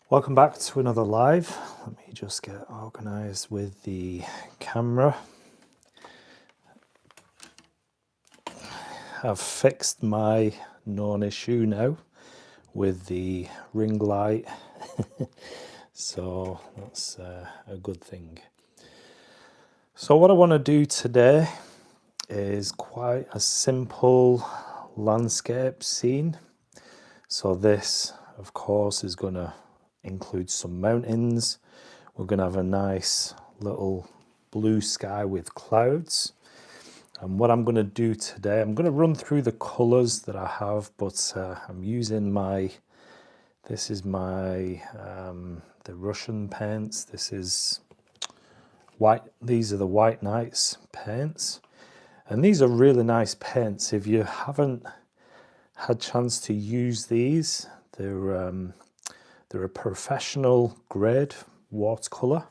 Welcome back to another live. Let me just get organized with the camera. I've fixed my non-issue now with the ring light, so that's a good thing. So what I want to do today is quite a simple landscape scene. So this, of course, is going to include some mountains. We're going to have a nice little blue sky with clouds. And what I'm going to do today, I'm going to run through the colors that I have, but I'm using this is my the Russian paints. This is white. These are the White Nights paints, and these are really nice paints. If you haven't had chance to use these, they're a professional grade watercolor,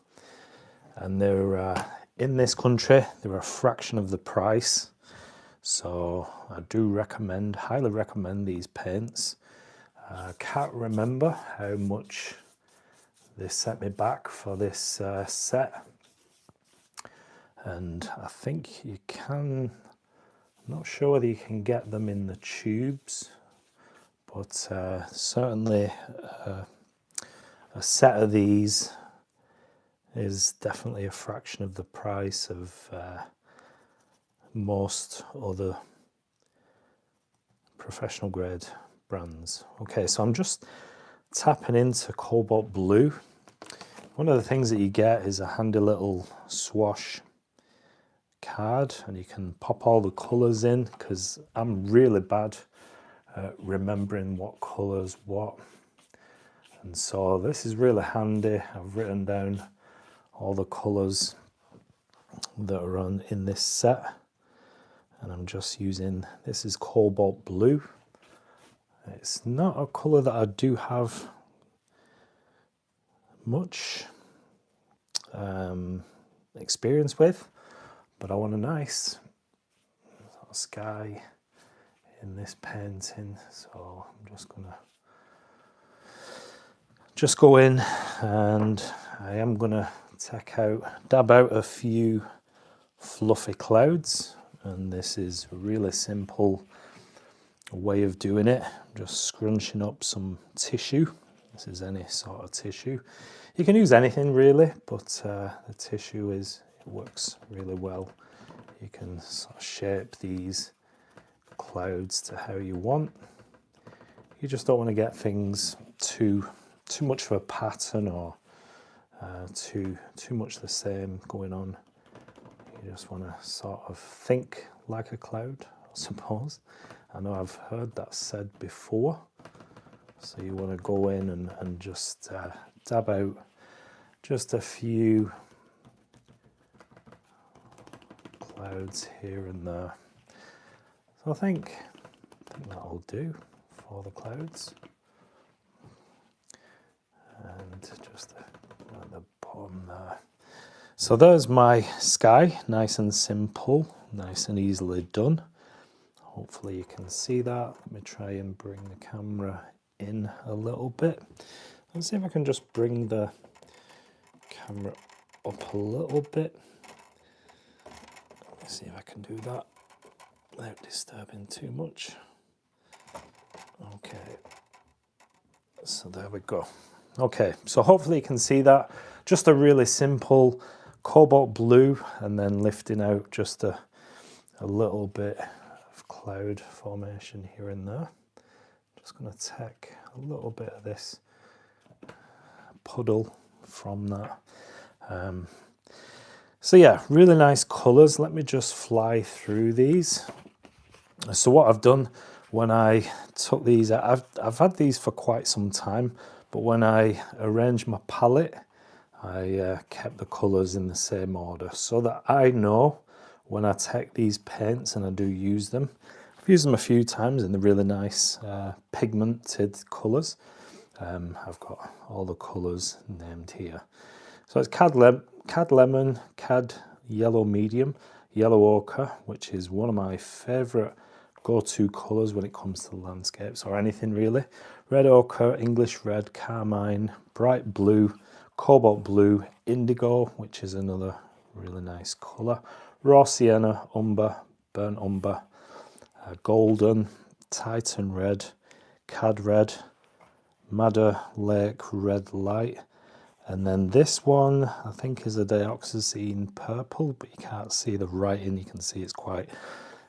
and they're in this country they're a fraction of the price. So I do highly recommend these paints. I can't remember how much they set me back for this set, and I think you can, I'm not sure whether you can get them in the tubes, but certainly a set of these is definitely a fraction of the price of most other professional grade brands. Okay, so I'm just tapping into cobalt blue. One of the things that you get is a handy little swatch card, and you can pop all the colors in, because I'm really bad at remembering what colors what. And so this is really handy. I've written down all the colors that are in this set, and I'm just using, this is cobalt blue. It's not a color that I do have much experience with, but I want a nice sort of sky in this painting, so I'm just gonna go in, and I am gonna dab out a few fluffy clouds, and this is a really simple way of doing it. Just scrunching up some tissue. This is any sort of tissue. You can use anything really, but the tissue it works really well. You can sort of shape these clouds to how you want. You just don't want to get things too much of a pattern, or too much the same going on. You just want to sort of think like a cloud, I suppose. I know I've heard that said before. So you want to go in and just dab out just a few clouds here and there. So I think that'll do for the clouds. And just at the bottom there. So there's my sky, nice and simple, nice and easily done. Hopefully you can see that. Let me try and bring the camera in a little bit. Let's see if I can just bring the camera up a little bit. Let's see if I can do that without disturbing too much. Okay, so there we go. Okay, so hopefully you can see that. Just a really simple cobalt blue, and then lifting out just a little bit of cloud formation here and there. Just going to take a little bit of this puddle from that. So yeah, really nice colors. Let me just fly through these. So what I've done when I took these, I've had these for quite some time, but when I arranged my palette, I kept the colors in the same order, so that I know when I take these paints and I do use them. I've used them a few times in the really nice pigmented colors. I've got all the colors named here. So it's Cad Lemon, Cad Yellow Medium, Yellow Ochre, which is one of my favorite go-to colors when it comes to landscapes or anything really. red ochre, English red, carmine, bright blue, cobalt blue, indigo, which is another really nice colour, raw sienna, umber, burnt umber, golden, titan red, cad red, madder lake red light, and then this one I think is a dioxazine purple, but you can't see the writing. You can see it's quite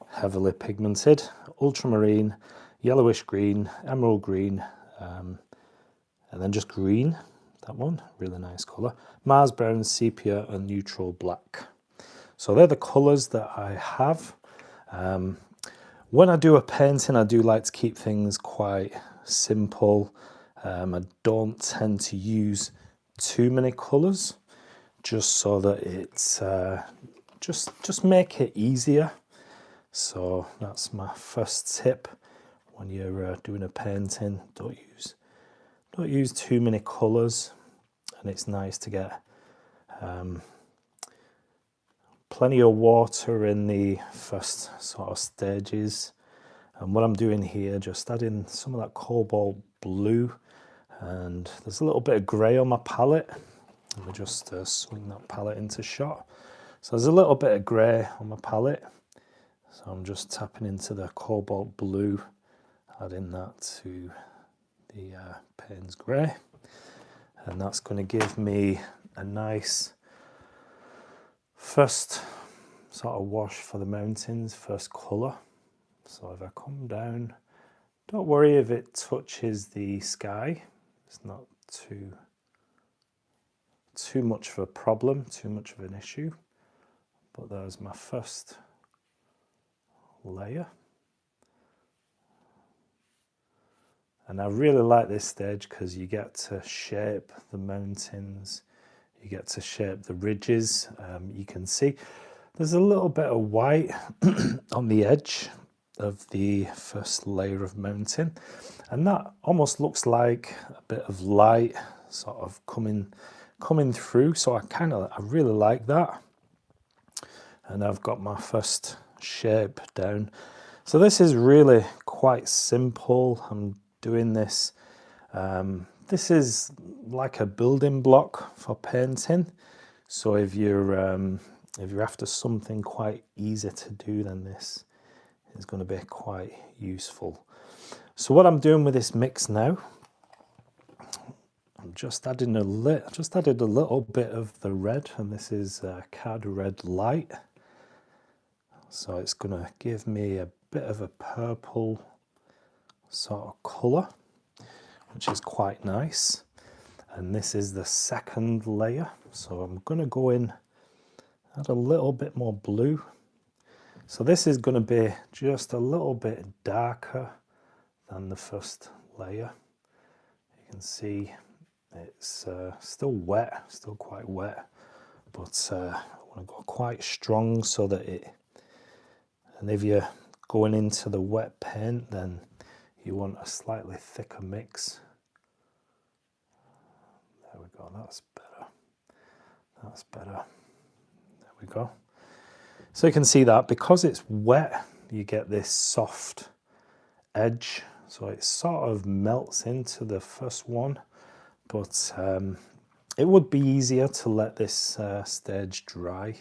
heavily pigmented. Ultramarine, yellowish green, emerald green, and then just green. That one, really nice colour. Mars brown, sepia, and neutral black. So they're the colours that I have. When I do a painting, I do like to keep things quite simple. I don't tend to use too many colours, just so that it's just make it easier. So that's my first tip when you're doing a painting. Don't use too many colours, and it's nice to get plenty of water in the first sort of stages. And what I'm doing here, just adding some of that cobalt blue, and there's a little bit of grey on my palette. Let me just swing that palette into shot. So there's a little bit of grey on my palette, so I'm just tapping into the cobalt blue, adding that to the Payne's grey, and that's going to give me a nice first sort of wash for the mountains, first colour. So if I come down, don't worry if it touches the sky. It's not too much of a problem, too much of an issue. But there's my first layer. And I really like this stage because you get to shape the mountains, you get to shape the ridges. You can see there's a little bit of white on the edge of the first layer of mountain, and that almost looks like a bit of light sort of coming through. So I really like that. And I've got my first shape down. So this is really quite simple. I'm doing this. This is like a building block for painting. So if you're after something quite easy to do, then this is going to be quite useful. So what I'm doing with this mix now, I'm just added a little bit of the red, and this is cad red light. So it's going to give me a bit of a purple sort of colour, which is quite nice. And this is the second layer. So I'm going to go in, add a little bit more blue. So this is going to be just a little bit darker than the first layer. You can see it's still wet, still quite wet, but I want to go quite strong so that and if you're going into the wet paint, then you want a slightly thicker mix. There we go, that's better. That's better. There we go. So you can see that because it's wet, you get this soft edge. So it sort of melts into the first one, but it would be easier to let this stage dry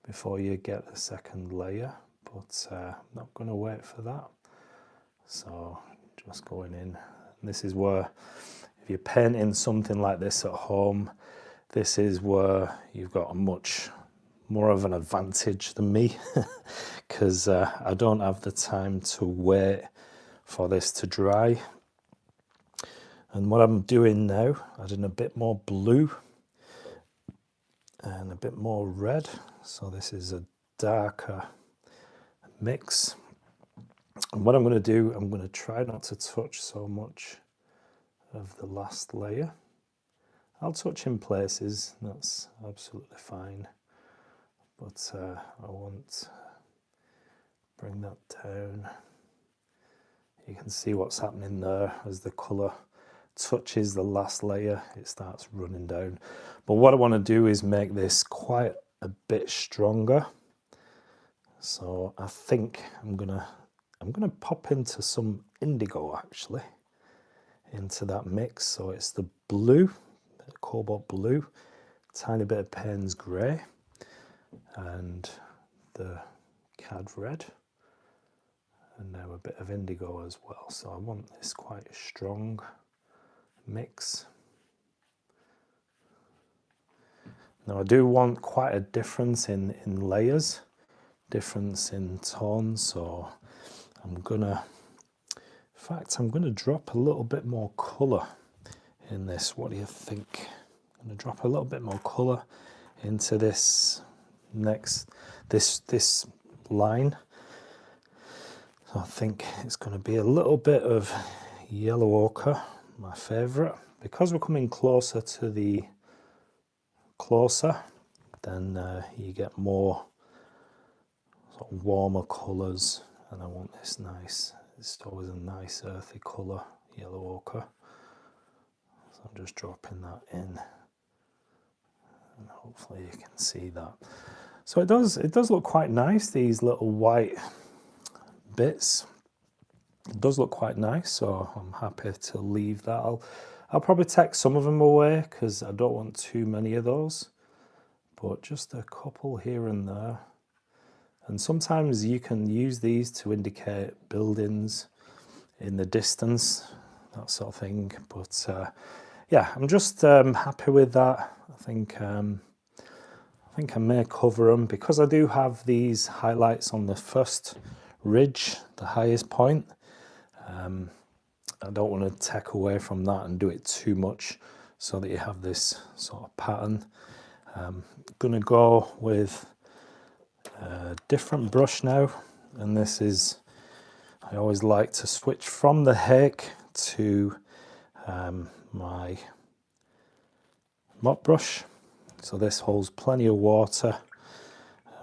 before you get the second layer, but I'm not going to wait for that. So just going in. This is where, if you're painting something like this at home, this is where you've got a much more of an advantage than me, because I don't have the time to wait for this to dry. And what I'm doing now, adding a bit more blue and a bit more red. So this is a darker mix. And what I'm going to do, I'm going to try not to touch so much of the last layer. I'll touch in places, that's absolutely fine. But I won't bring that down. You can see what's happening there as the colour touches the last layer, it starts running down. But what I want to do is make this quite a bit stronger. So I think I'm gonna pop into some indigo actually. into that mix. So it's the blue, cobalt blue, tiny bit of Payne's grey, and the cad red, and now a bit of indigo as well. So I want this quite a strong mix. Now I do want quite a difference in layers, difference in tones, so I'm gonna drop a little bit more colour in this. What do you think? I'm gonna drop a little bit more colour into this this line. So I think it's going to be a little bit of yellow ochre, my favourite. Because we're coming closer to the then you get more sort of warmer colours, and I want this nice, it's always a nice earthy colour, yellow ochre. So I'm just dropping that in, and hopefully you can see that. So it does look quite nice, these little white bits. It does look quite nice, so I'm happy to leave that. I'll probably take some of them away because I don't want too many of those, but just a couple here and there. And sometimes you can use these to indicate buildings in the distance, that sort of thing. But yeah, I'm just happy with that. I think I may cover them because I do have these highlights on the first ridge, the highest point. I don't want to take away from that and do it too much so that you have this sort of pattern. I'm going to go with a different brush now, and this is, I always like to switch from the Hake to my mop brush. So this holds plenty of water,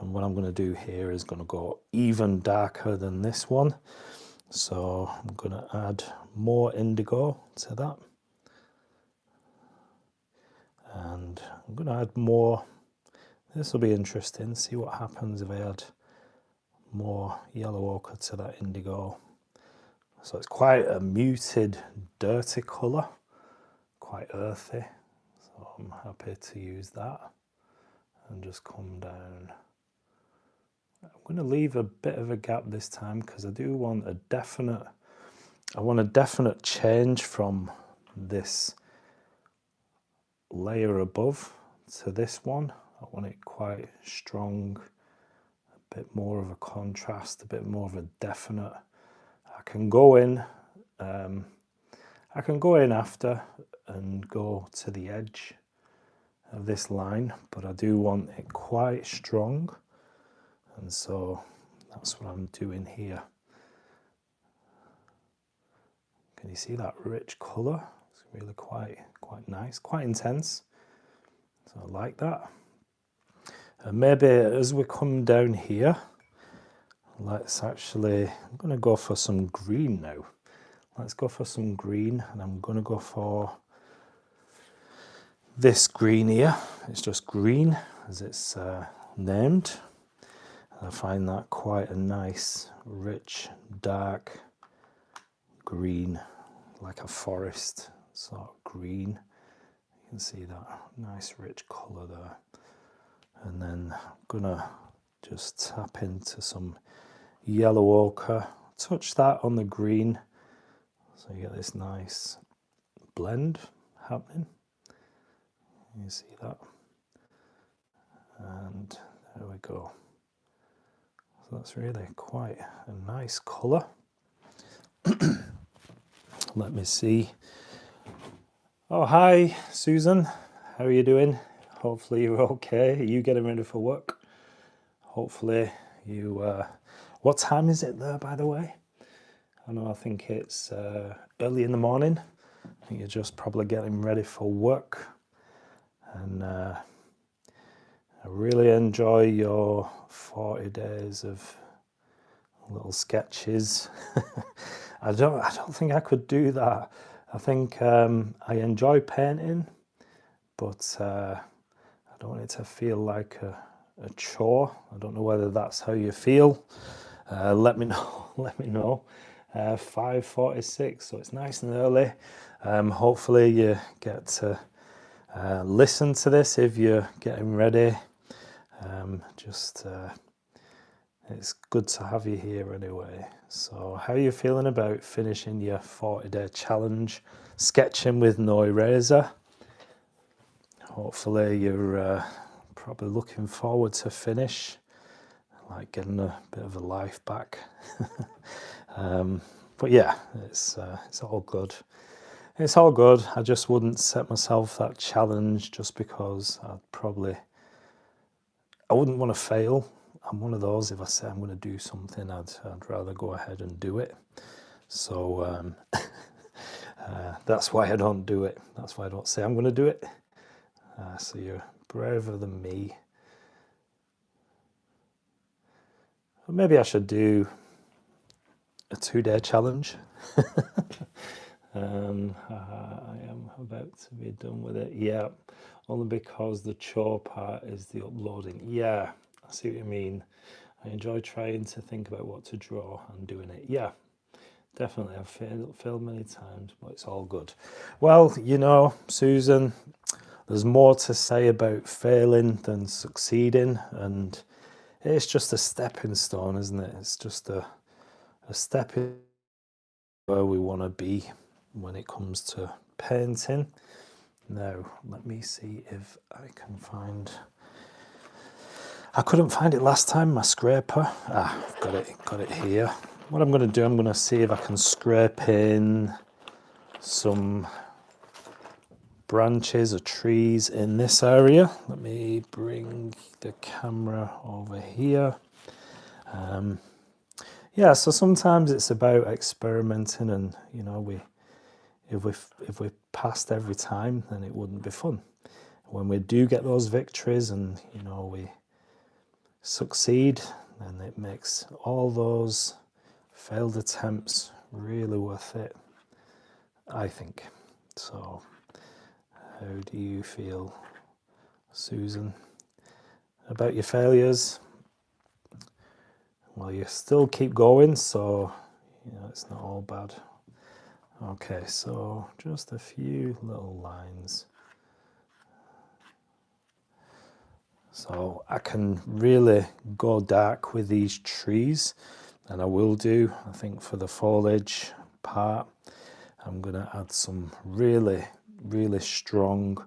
and what I'm going to do here is going to go even darker than this one. So I'm going to add more indigo to that, and I'm going to add more. This will be interesting, see what happens if I add more yellow ochre to that indigo. So it's quite a muted, dirty colour, quite earthy. So I'm happy to use that and just come down. I'm going to leave a bit of a gap this time because I do want a definite change from this layer above to this one. I want it quite strong, a bit more of a contrast, a bit more of a definite. I can go in after and go to the edge of this line, but I do want it quite strong, and so that's what I'm doing here. Can you see that rich colour? It's really quite nice, quite intense. So I like that. And maybe as we come down here, let's actually, I'm going to go for some green now. Let's go for some green, and I'm going to go for this green here. It's just green as it's named. And I find that quite a nice, rich, dark green, like a forest sort of green. You can see that nice rich colour there. And then I'm gonna just tap into some yellow ochre, touch that on the green, so you get this nice blend happening. You see that? And there we go. So that's really quite a nice colour. Let me see. Oh, hi, Susan. How are you doing? Hopefully you're okay. Are you getting ready for work? Hopefully you... what time is it there, by the way? I think it's early in the morning. I think you're just probably getting ready for work. And I really enjoy your 40 days of little sketches. I don't think I could do that. I think I enjoy painting, but I don't want it to feel like a chore. I don't know whether that's how you feel. Let me know. Let me know. 5:46, so it's nice and early. Hopefully you get to listen to this if you're getting ready. It's good to have you here anyway. So how are you feeling about finishing your 40-day challenge, sketching with no eraser? Hopefully you're probably looking forward to finish, like getting a bit of a life back. But yeah, it's all good. It's all good. I just wouldn't set myself that challenge just because I wouldn't want to fail. I'm one of those, if I say I'm going to do something, I'd rather go ahead and do it. So that's why I don't do it. That's why I don't say I'm going to do it. So you're braver than me. Well, maybe I should do a 2-day challenge. I am about to be done with it. Yeah, only because the chore part is the uploading. Yeah, I see what you mean. I enjoy trying to think about what to draw and doing it. Yeah, definitely. I've failed many times, but it's all good. Well, you know, Susan, there's more to say about failing than succeeding, and it's just a stepping stone, isn't it? It's just a step in where we want to be when it comes to painting. Now, let me see if I can find... I couldn't find it last time, my scraper. I've got it here. What I'm going to do, I'm going to see if I can scrape in some branches or trees in this area. Let me bring the camera over here. Yeah, so sometimes it's about experimenting, and you know, if we passed every time, then it wouldn't be fun. When we do get those victories and you know we succeed, then it makes all those failed attempts really worth it, I think. So how do you feel, Susan, about your failures? Well, you still keep going, so you know it's not all bad. Okay, so just a few little lines. So I can really go dark with these trees, and I will do. I think for the foliage part, I'm going to add some really, really strong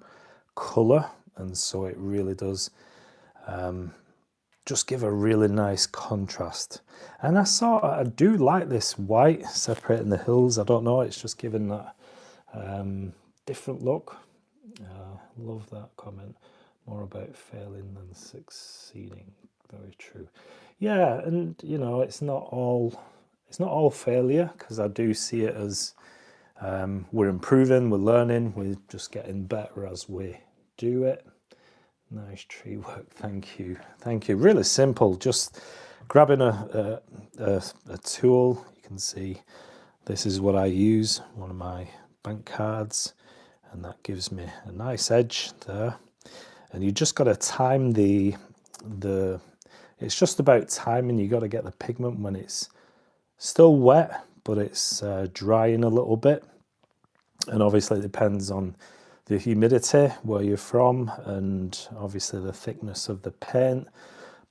colour, and so it really does just give a really nice contrast. And I do like this white separating the hills. I don't know, it's just giving that different look. Love that comment. More about failing than succeeding. Very true. Yeah, and you know, it's not all failure, because I do see it as we're improving, we're learning, we're just getting better as we do it. Nice tree work, thank you. Really simple, just grabbing a tool. You can see this is what I use, one of my bank cards, and that gives me a nice edge there. And you just got to time it's just about timing. You got to get the pigment when it's still wet, but it's drying a little bit. And obviously it depends on the humidity, where you're from, and obviously the thickness of the paint.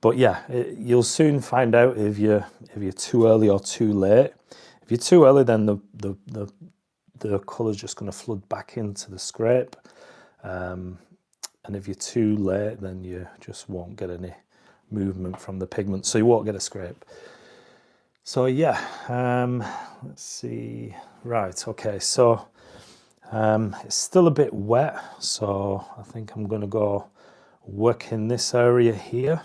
But yeah, you'll soon find out if you're too early or too late. If you're too early, then the colour's just going to flood back into the scrape. And if you're too late, then you just won't get any movement from the pigment, so you won't get a scrape. So yeah, let's see. Right, okay, so it's still a bit wet, so I think I'm going to go work in this area here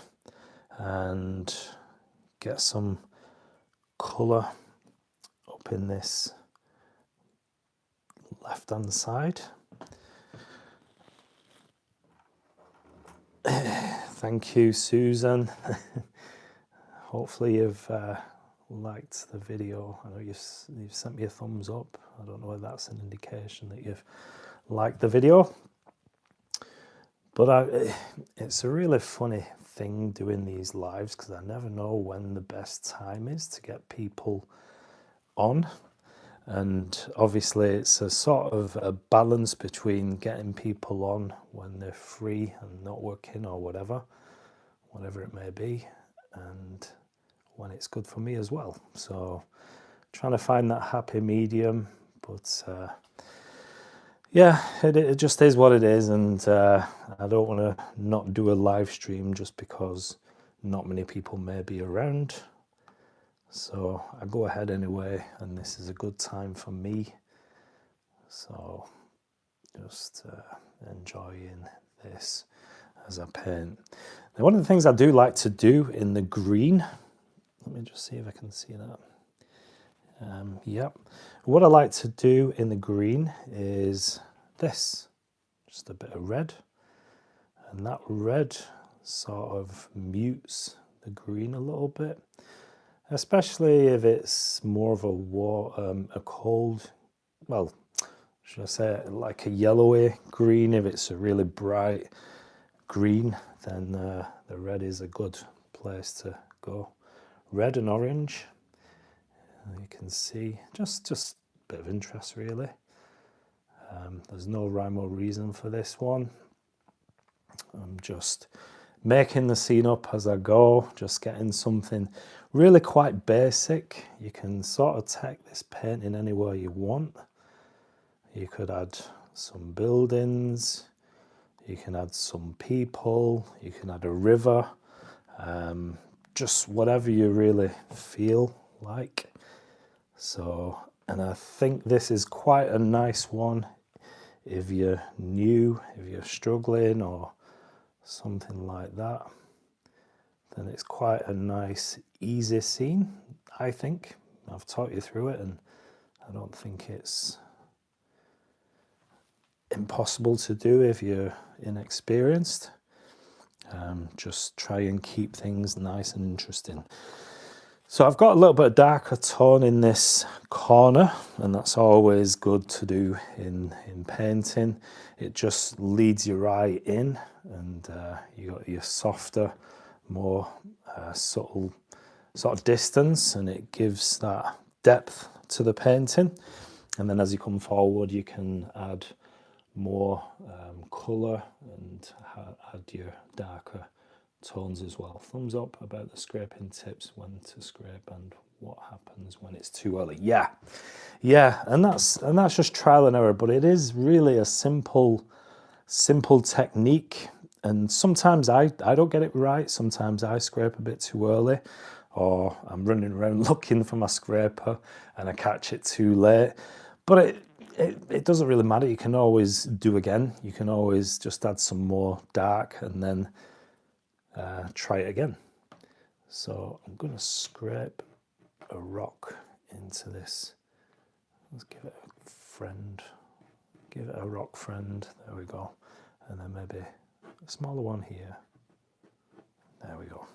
and get some colour up in this left hand side. Thank you, Susan. Hopefully you've liked the video. I know you've sent me a thumbs up. I don't know whether that's an indication that you've liked the video. But it's a really funny thing doing these lives, because I never know when the best time is to get people on. And obviously it's a sort of a balance between getting people on when they're free and not working or whatever it may be, and when it's good for me as well. So trying to find that happy medium, but yeah, it just is what it is, and I don't want to not do a live stream just because not many people may be around. So I go ahead anyway, and this is a good time for me. So just enjoying this as I paint. Now, one of the things I do like to do in the green, let me just see if I can see that. Yep. What I like to do in the green is this, just a bit of red. And that red sort of mutes the green a little bit, especially if it's more of a cold, well, should I say like a yellowy green. If it's a really bright green, then the red is a good place to go. Red and orange, you can see, just a bit of interest really. There's no rhyme or reason for this one. I'm just making the scene up as I go, just getting something really quite basic. You can sort of take this painting anywhere you want. You could add some buildings, you can add some people, you can add a river, just whatever you really feel like. So, and I think this is quite a nice one if you're new, if you're struggling or something like that. Then it's quite a nice, easy scene, I think. I've taught you through it, and I don't think it's impossible to do if you're inexperienced. Just try and keep things nice and interesting. So I've got a little bit of darker tone in this corner, and that's always good to do in painting. It just leads your eye in, and you got your softer, more subtle sort of distance, and it gives that depth to the painting. And then as you come forward, you can add more colour and add your darker tones as well. Thumbs up about the scraping tips, when to scrape and what happens when it's too early. Yeah, and that's just trial and error, but it is really a simple technique. And sometimes I don't get it right. Sometimes I scrape a bit too early, or I'm running around looking for my scraper and I catch it too late. But it doesn't really matter. You can always do again. You can always just add some more dark and then try it again. So I'm going to scrape a rock into this. Let's give it a friend. Give it a rock friend. There we go. And then maybe a smaller one here. There we go.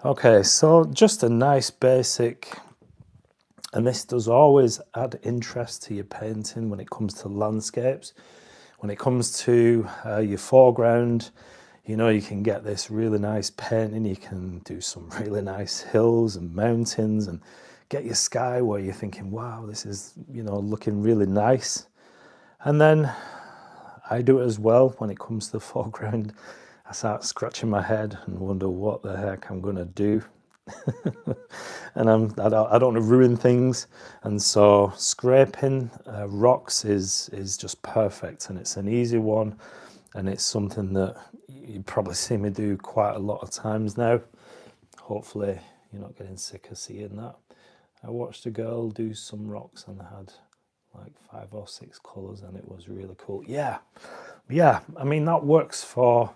Okay, so just a nice basic, and this does always add interest to your painting when it comes to landscapes. When it comes to your foreground, you know, you can get this really nice painting. You can do some really nice hills and mountains and get your sky where you're thinking, wow, this is, you know, looking really nice. And then I do it as well when it comes to the foreground. I start scratching my head and wonder what the heck I'm going to do. And I don't want to ruin things. And so scraping rocks is just perfect. And it's an easy one. And it's something that you probably see me do quite a lot of times now. Hopefully you're not getting sick of seeing that. I watched a girl do some rocks and had like 5 or 6 colours, and it was really cool. Yeah, I mean, that works for...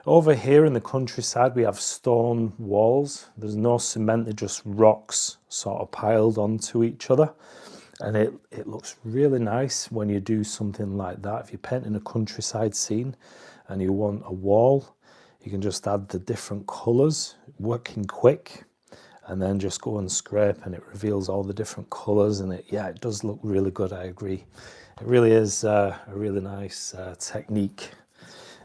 Over here in the countryside, we have stone walls. There's no cement, they're just rocks sort of piled onto each other. And it looks really nice when you do something like that. If you're painting a countryside scene and you want a wall, you can just add the different colours, working quick, and then just go and scrape, and it reveals all the different colours. And it does look really good, I agree. It really is a really nice technique.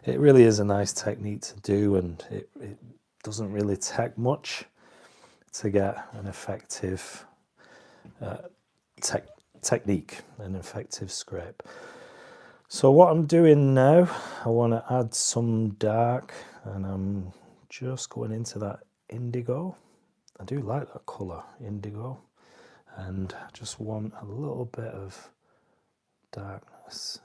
It really is a nice technique to do, and it doesn't really take much to get an effective technique, an effective scrape. So what I'm doing now, I want to add some dark, and I'm just going into that indigo. I do like that colour, indigo, and I just want a little bit of darkness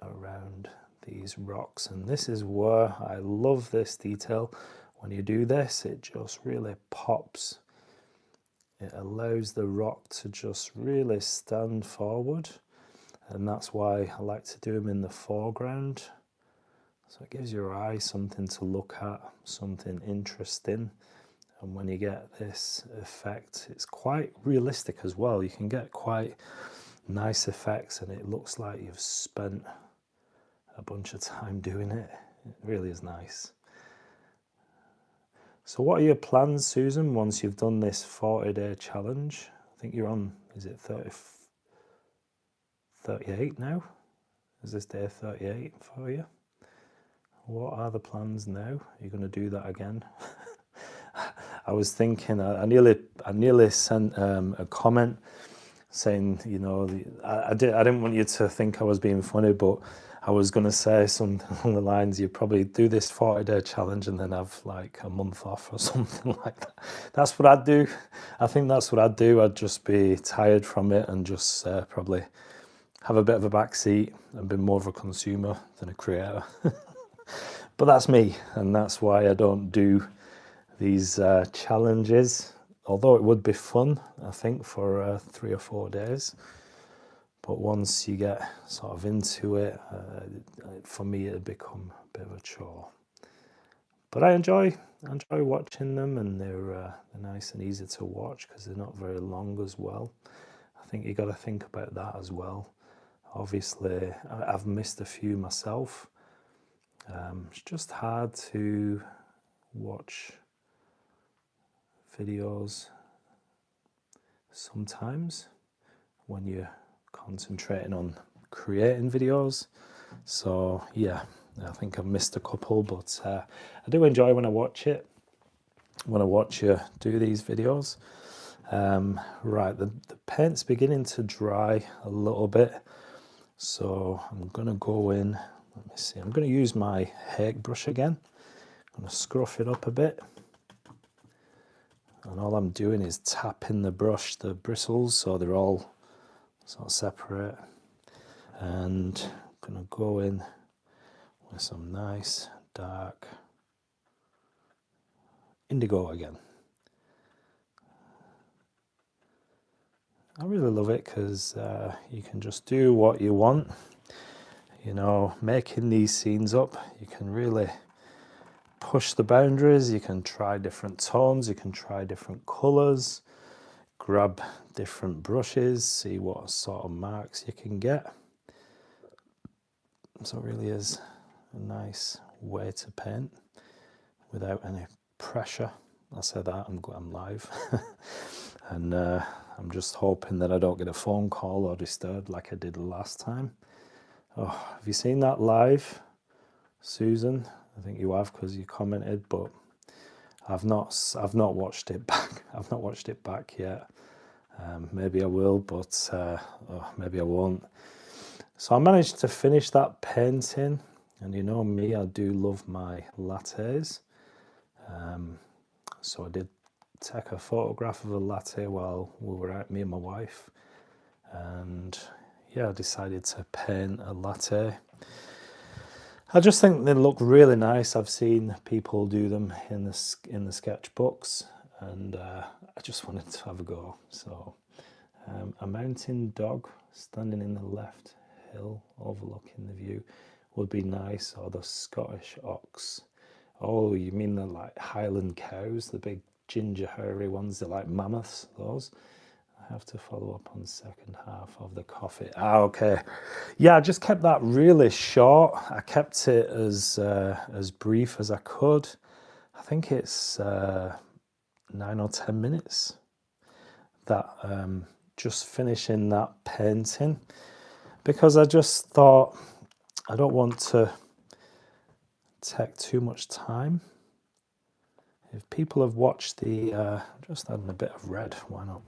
around these rocks. And this is where I love this detail. When you do this, it just really pops. It allows the rock to just really stand forward, and that's why I like to do them in the foreground. So it gives your eye something to look at, something interesting. And when you get this effect, it's quite realistic as well. You can get quite nice effects, and it looks like you've spent a bunch of time doing it. It really is nice. So what are your plans, Susan, once you've done this 40-day challenge? I think you're on, is it 38 now? Is this day 38 for you? What are the plans now? Are you going to do that again? I was thinking, I nearly sent a comment saying, you know, I didn't want you to think I was being funny, but I was going to say something along the lines, you probably do this 40-day challenge and then have like a month off or something like that. That's what I'd do. I think that's what I'd do. I'd just be tired from it and just probably have a bit of a backseat and be more of a consumer than a creator. But that's me, and that's why I don't do these challenges, although it would be fun, I think, for 3 or 4 days. But once you get sort of into it, for me, it'd become a bit of a chore. But I enjoy watching them, and they're nice and easy to watch because they're not very long as well. I think you got to think about that as well. Obviously, I've missed a few myself. It's just hard to watch videos sometimes when you're concentrating on creating videos. So yeah, I think I've missed a couple, but I do enjoy when I watch it, when I watch you do these videos. Right, the paint's beginning to dry a little bit, so I'm gonna go in, let me see, I'm gonna use my Hake brush again. I'm gonna scruff it up a bit, and all I'm doing is tapping the brush, the bristles, so they're all sort of separate, and I'm gonna go in with some nice dark indigo again. I really love it because you can just do what you want. You know, making these scenes up, you can really push the boundaries. You can try different tones, you can try different colors, grab different brushes, see what sort of marks you can get. So it really is a nice way to paint without any pressure. I say that, I'm live. And I'm just hoping that I don't get a phone call or disturbed like I did last time. Oh, have you seen that live, Susan? I think you have because you commented, but I've not watched it back. I've not watched it back yet. Maybe I will, but maybe I won't. So I managed to finish that painting, and you know me, I do love my lattes. So I did take a photograph of a latte while we were out, me and my wife, and yeah, I decided to paint a latte. I just think they look really nice. I've seen people do them in the sketchbooks, and I just wanted to have a go. So a mountain dog standing in the left hill overlooking the view would be nice, or the Scottish ox. Oh, you mean the like Highland cows, the big ginger hairy ones, they're like mammoths, those. I have to follow up on the second half of the coffee. Okay. Yeah, I just kept that really short. I kept it as brief as I could. I think it's 9 or 10 minutes. That just finishing that painting, because I just thought I don't want to take too much time. If people have watched the, just adding a bit of red, why not?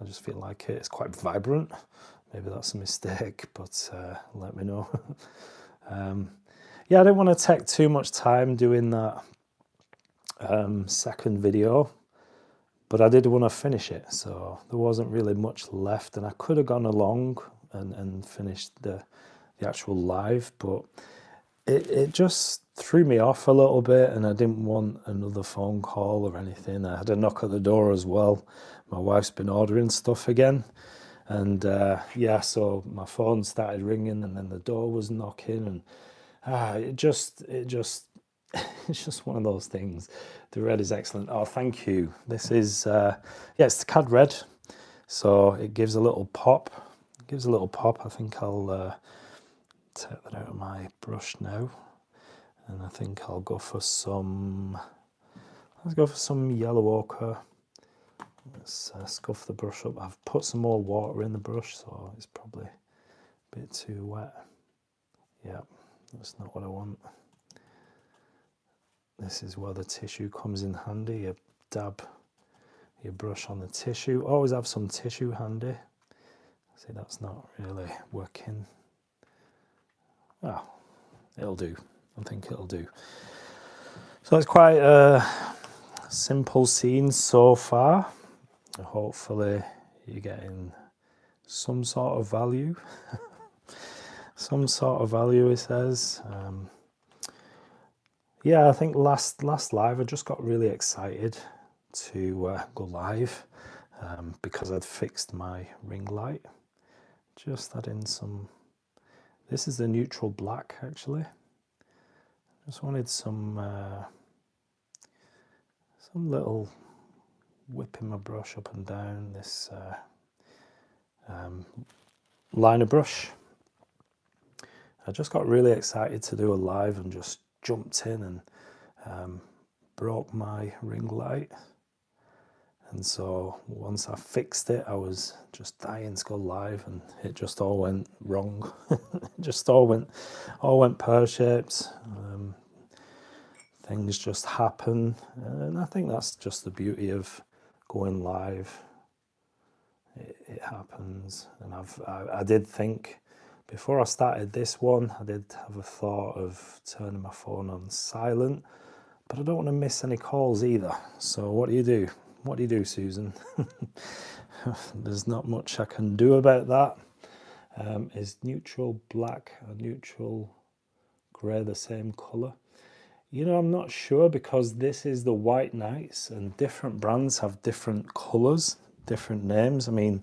I just feel like it's quite vibrant. Maybe that's a mistake, but let me know. Yeah, I didn't want to take too much time doing that second video, but I did want to finish it, so there wasn't really much left, and I could have gone along and finished the actual live, but it just threw me off a little bit, and I didn't want another phone call or anything. I had a knock at the door as well. My wife's been ordering stuff again, and yeah, so my phone started ringing, and then the door was knocking, and it just it's just one of those things. The red is excellent. Oh, thank you. This is yeah, it's the Cad Red, so it gives a little pop. It gives a little pop. I think I'll take that out of my brush now, and I think I'll go for some. Let's go for some yellow ochre. Let's scuff the brush up. I've put some more water in the brush, so it's probably a bit too wet. Yeah, that's not what I want. This is where the tissue comes in handy. You dab your brush on the tissue. Always have some tissue handy. See, that's not really working. Well, it'll do. I think it'll do. So it's quite a simple scene so far. Hopefully you're getting some sort of value. Some sort of value, it says. Yeah, I think last live I just got really excited to go live because I'd fixed my ring light. Just add in some. This is the neutral black, actually. Just wanted some little whipping my brush up and down this liner brush. I just got really excited to do a live and just jumped in and broke my ring light. And so once I fixed it, I was just dying to go live, and it just all went wrong. It just all went pear-shaped. Things just happen, and I think that's just the beauty of going live. It happens, and I did think before I started this one, I did have a thought of turning my phone on silent, but I don't want to miss any calls either. So what do you do? What do you do, Susan? There's not much I can do about that. Is neutral black and neutral grey the same colour? You know, I'm not sure, because this is the White Nights, and different brands have different colours, different names. I mean,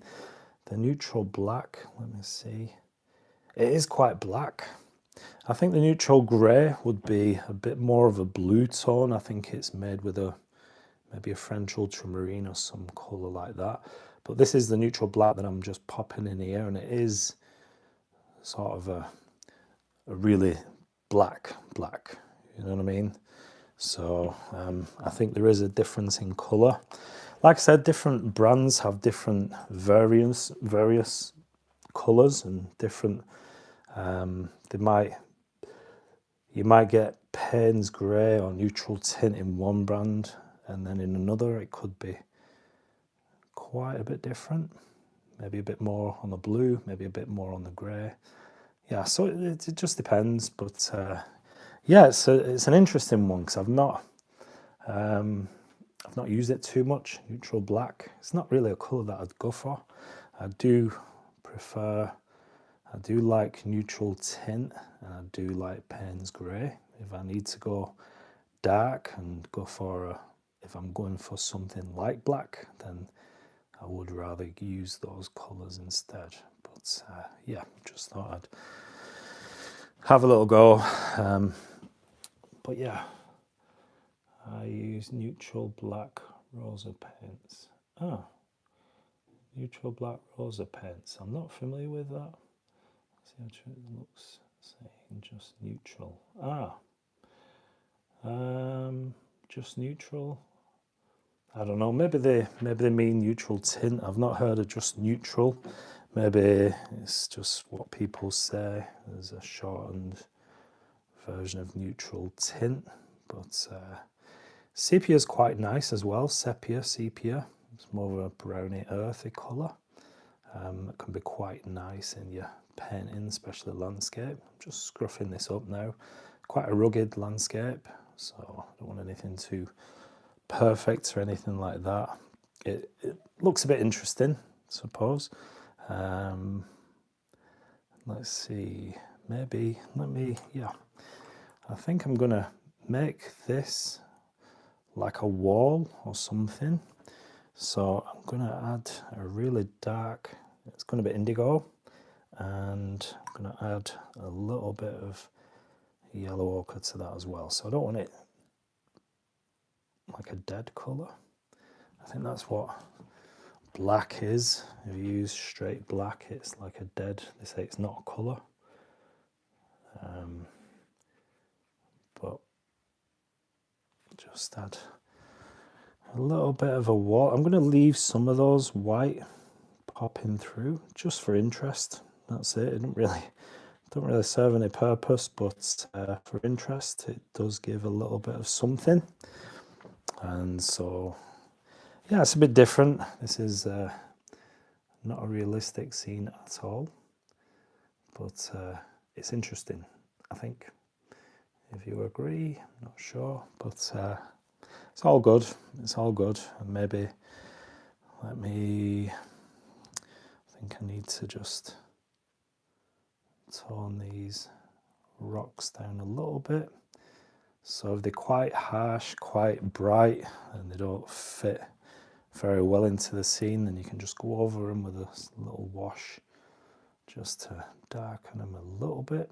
the neutral black, let me see. It is quite black. I think the neutral grey would be a bit more of a blue tone. I think it's made with maybe a French ultramarine or some colour like that. But this is the neutral black that I'm just popping in here, and it is sort of a really black, you know what I mean? So I think there is a difference in colour. Like I said, different brands have different various colours and different. You might get Payne's grey or neutral tint in one brand, and then in another it could be quite a bit different. Maybe a bit more on the blue, maybe a bit more on the grey. Yeah, so it just depends. But yeah, it's an interesting one, because I've not used it too much. Neutral black. It's not really a colour that I'd go for. I do like neutral tint, and I do like Payne's grey. If I need to go dark and go for if I'm going for something like black, then I would rather use those colours instead. But yeah, just thought I'd have a little go. But yeah, I use neutral black rosa paints. Neutral black rosa paints. I'm not familiar with that. See how it looks. Saying just neutral. Just neutral. I don't know. Maybe they mean neutral tint. I've not heard of just neutral. Maybe it's just what people say. There's a shortened version of neutral tint, but sepia is quite nice as well. Sepia. It's more of a browny, earthy colour. It can be quite nice in your painting, especially landscape. I'm just scruffing this up now. Quite a rugged landscape, so I don't want anything too perfect or anything like that. It looks a bit interesting, I suppose. Let's see, maybe, I think I'm gonna make this like a wall or something. So I'm gonna add a really dark, it's gonna be indigo, and I'm gonna add a little bit of yellow ochre to that as well. So I don't want it like a dead colour. I think that's what black is. If you use straight black, it's like a dead, they say it's not a colour. But just add a little bit of a wall. I'm going to leave some of those white popping through just for interest. That's it. It don't really serve any purpose, but for interest, it does give a little bit of something. And so, yeah, it's a bit different. This is not a realistic scene at all, but it's interesting, I think. If you agree, I'm not sure, but it's all good. It's all good. And maybe I think I need to just tone these rocks down a little bit. So if they're quite harsh, quite bright, and they don't fit very well into the scene, then you can just go over them with a little wash just to darken them a little bit.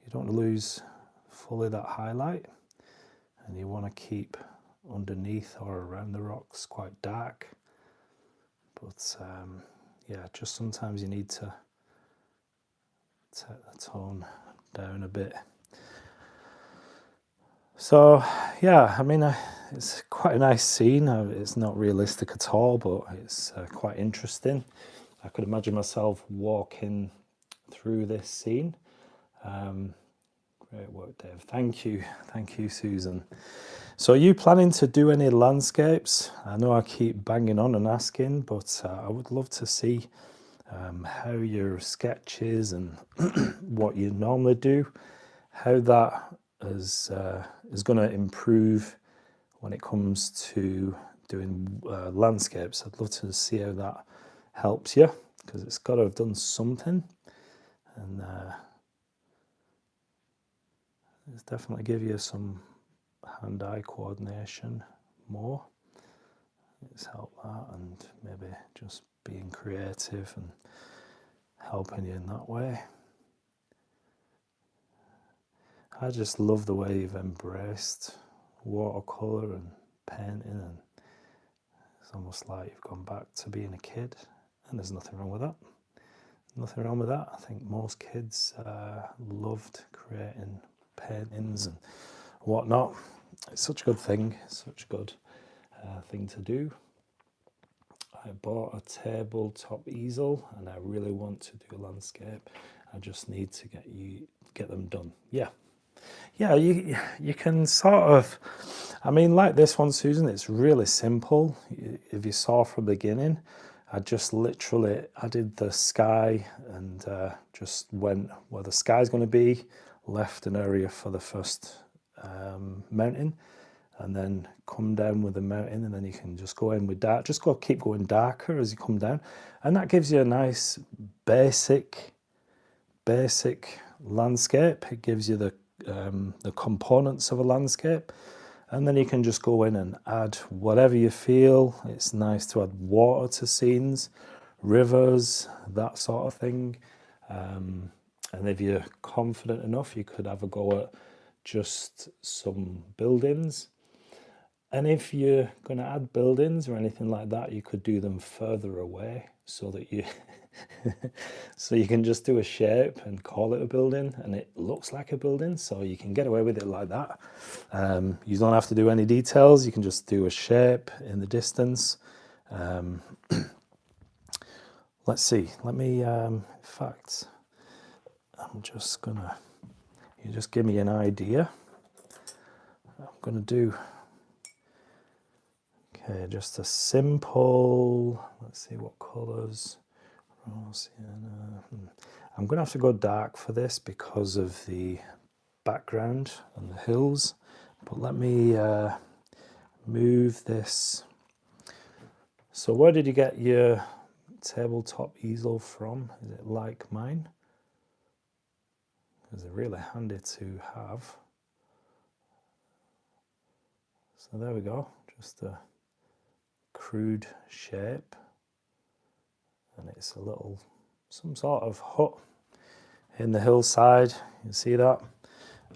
You don't want to lose fully that highlight, and you want to keep underneath or around the rocks quite dark. But yeah, just sometimes you need to take the tone down a bit. So yeah, I mean, it's quite a nice scene. It's not realistic at all, but it's quite interesting. I could imagine myself walking through this scene. Great work, Dave. Thank you, Susan. So are you planning to do any landscapes? I know I keep banging on and asking, but I would love to see how your sketches and what you normally do, how that is going to improve when it comes to doing landscapes. I'd love to see how that helps you, because it's got to have done something, and it's definitely give you some hand-eye coordination more. It's helped that, and maybe just being creative and helping you in that way. I just love the way you've embraced watercolor and painting, and it's almost like you've gone back to being a kid, and there's nothing wrong with that. Nothing wrong with that. I think most kids loved creating paintings and whatnot. It's such a good thing, such a good thing to do. I bought a tabletop easel, and I really want to do a landscape. I just need to get them done. Yeah, you can sort of, I mean, like this one, Susan, it's really simple. If you saw from the beginning, I just literally added the sky and just went where the sky's going to be, left an area for the first mountain, and then come down with the mountain, and then you can just go in with dark, just keep going darker as you come down, and that gives you a nice basic landscape. It gives you the components of a landscape, and then you can just go in and add whatever you feel. It's nice to add water to scenes, rivers, that sort of thing. And if you're confident enough, you could have a go at just some buildings. And if you're going to add buildings or anything like that, you could do them further away, so that you so you can just do a shape and call it a building, and it looks like a building, so you can get away with it like that. You don't have to do any details. You can just do a shape in the distance. Let's see. Let me, in fact, I'm just gonna, you just give me an idea. I'm gonna do, Okay, just a simple, let's see what colours. I'm going to have to go dark for this because of the background and the hills, but let me move this. So where did you get your tabletop easel from? Is it like mine? Because they're really handy to have. So there we go, just a crude shape, and it's a little, some sort of hut in the hillside, you see that?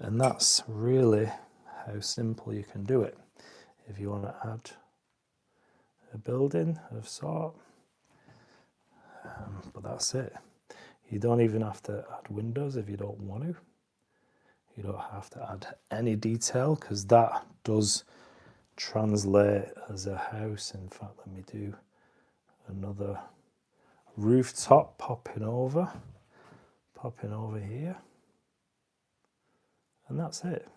And that's really how simple you can do it. If you want to add a building of sort, but that's it. You don't even have to add windows if you don't want to. You don't have to add any detail because that does translate as a house. In fact, let me do another rooftop popping over here, and that's it.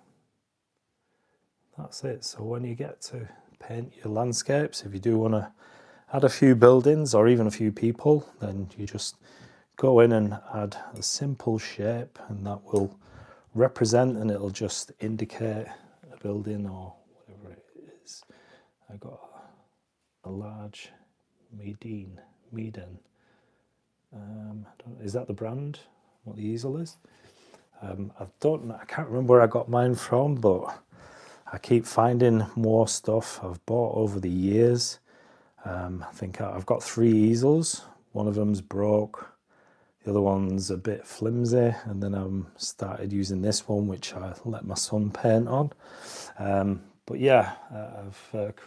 That's it. So when you get to paint your landscapes, if you do want to add a few buildings or even a few people, then you just go in and add a simple shape, and that will represent, and it'll just indicate a building or whatever it is. I got a large Meeden. Is that the brand? What the easel is? I can't remember where I got mine from, but I keep finding more stuff I've bought over the years. I think I've got 3 easels. One of them's broke. The other one's a bit flimsy, and then I started using this one, which I let my son paint on. But yeah, I've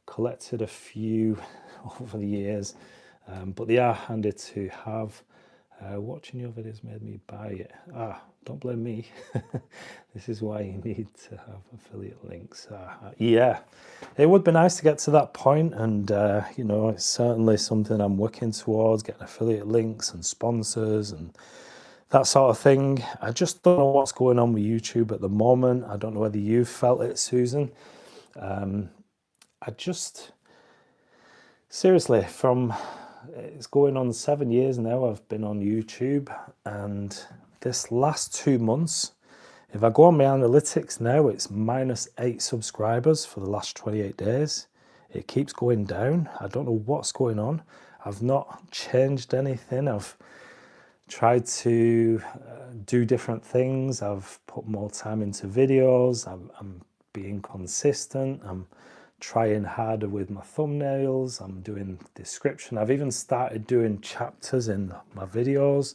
collected a few over the years, but they are handy to have. Watching your videos made me buy it. Don't blame me. This is why you need to have affiliate links. Yeah, it would be nice to get to that point, and you know, it's certainly something I'm working towards, getting affiliate links and sponsors and that sort of thing. I just don't know what's going on with YouTube at the moment. I don't know whether you've felt it, Susan. I just, seriously, it's going on 7 years now I've been on YouTube, and this last 2 months, if I go on my analytics now, it's -8 subscribers for the last 28 days. It keeps going down. I don't know what's going on. I've not changed anything. I've tried to do different things. I've put more time into videos. I'm being consistent. I'm trying harder with my thumbnails. I'm doing description. I've even started doing chapters in my videos,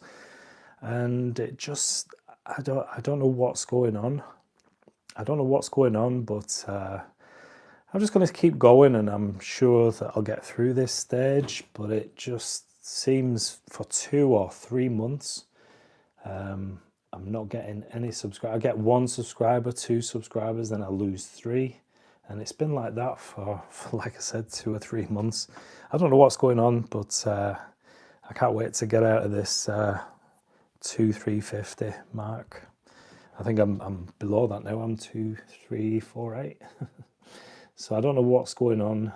and it just, I don't know what's going on. I don't know what's going on, but I'm just going to keep going, and I'm sure that I'll get through this stage. But it just seems for 2 or 3 months, I'm not getting any subscribers. I get 1 subscriber, 2 subscribers, then I lose 3. And it's been like that for like I said, 2 or 3 months. I don't know what's going on, but I can't wait to get out of this 2,350 mark. I think I'm below that now. I'm 2,348. So I don't know what's going on.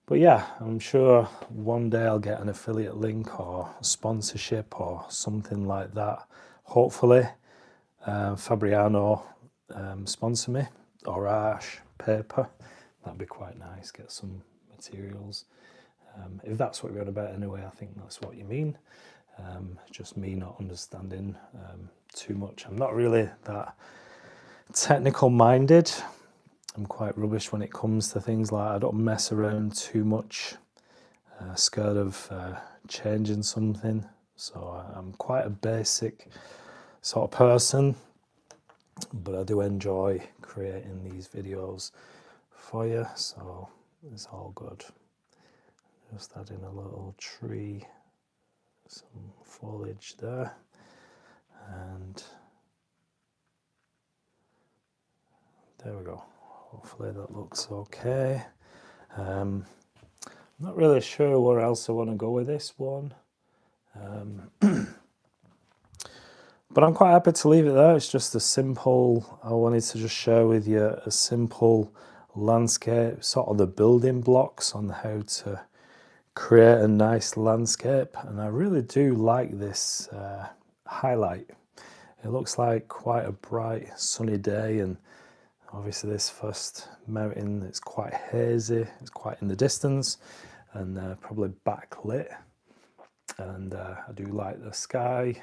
But yeah, I'm sure one day I'll get an affiliate link or a sponsorship or something like that. Hopefully, Fabriano sponsor me, or Ash paper. That'd be quite nice. Get some materials. If that's what you're on about anyway, I think that's what you mean. Just me not understanding too much. I'm not really that technical minded. I'm quite rubbish when it comes to things like I don't mess around too much. Scared of changing something. So I'm quite a basic sort of person, but I do enjoy creating these videos for you, so it's all good. Just adding a little tree, some foliage there, and there we go. Hopefully that looks okay. I'm not really sure where else I want to go with this one. But I'm quite happy to leave it there. It's just a simple, I wanted to just share with you a simple landscape, sort of the building blocks on how to create a nice landscape. And I really do like this highlight. It looks like quite a bright sunny day, and obviously this first mountain is quite hazy, it's quite in the distance and probably backlit. And I do like the sky.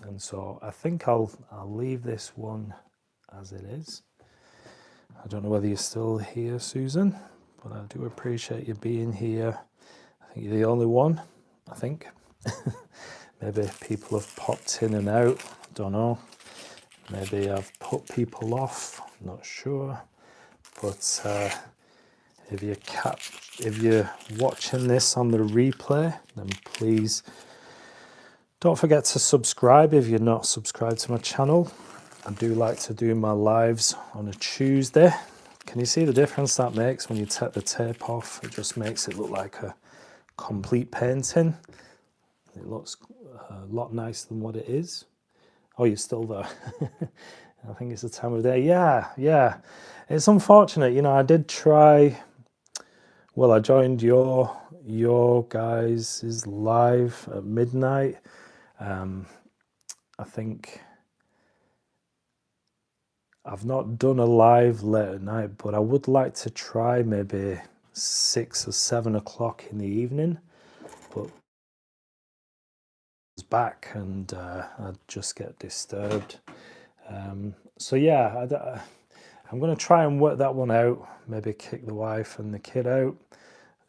And so I think I'll leave this one as it is. I don't know whether you're still here, Susan, but I do appreciate you being here. I think you're the only one, I think. Maybe people have popped in and out, don't know. Maybe I've put people off, not sure. But if you're watching this on the replay, then please don't forget to subscribe if you're not subscribed to my channel. I do like to do my lives on a Tuesday. Can you see the difference that makes when you take the tape off? It just makes it look like a complete painting. It looks a lot nicer than what it is. Oh, you're still there. I think it's the time of day. Yeah. It's unfortunate, you know, I did try. Well, I joined your guys' live at midnight. I think I've not done a live late at night, but I would like to try maybe 6 or 7 o'clock in the evening. But it's back and I just get disturbed. So yeah, I'm going to try and work that one out. Maybe kick the wife and the kid out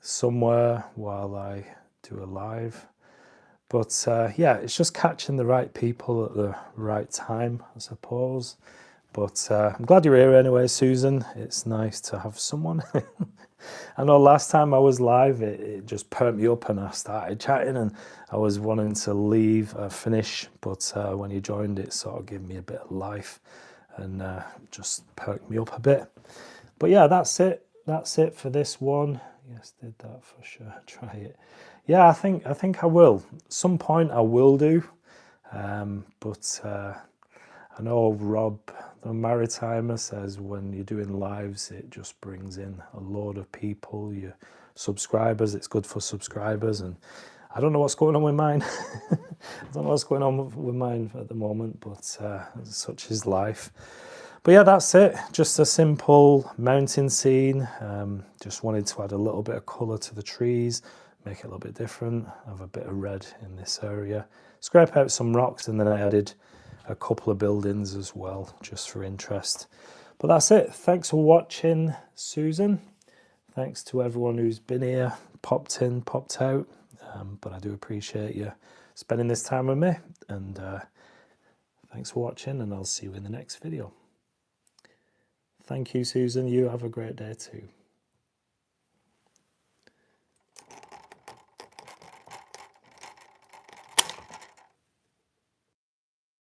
somewhere while I do a live. But yeah, it's just catching the right people at the right time, I suppose. But I'm glad you're here anyway, Susan. It's nice to have someone. I know last time I was live, it just perked me up and I started chatting and I was wanting to finish. But when you joined, it sort of gave me a bit of life and just perked me up a bit. But yeah, that's it. That's it for this one. Yes, did that for sure. Try it. Yeah, I think I will. At some point I will do. But I know Rob, the Maritimer, says when you're doing lives, it just brings in a load of people, your subscribers. It's good for subscribers. And I don't know what's going on with mine. I don't know what's going on with mine at the moment, but such is life. But yeah, that's it. Just a simple mountain scene. Just wanted to add a little bit of colour to the trees, make it a little bit different, have a bit of red in this area. Scrape out some rocks, and then I added a couple of buildings as well, just for interest. But that's it. Thanks for watching, Susan. Thanks to everyone who's been here, popped in, popped out. But I do appreciate you spending this time with me. And thanks for watching, and I'll see you in the next video. Thank you, Susan. You have a great day too.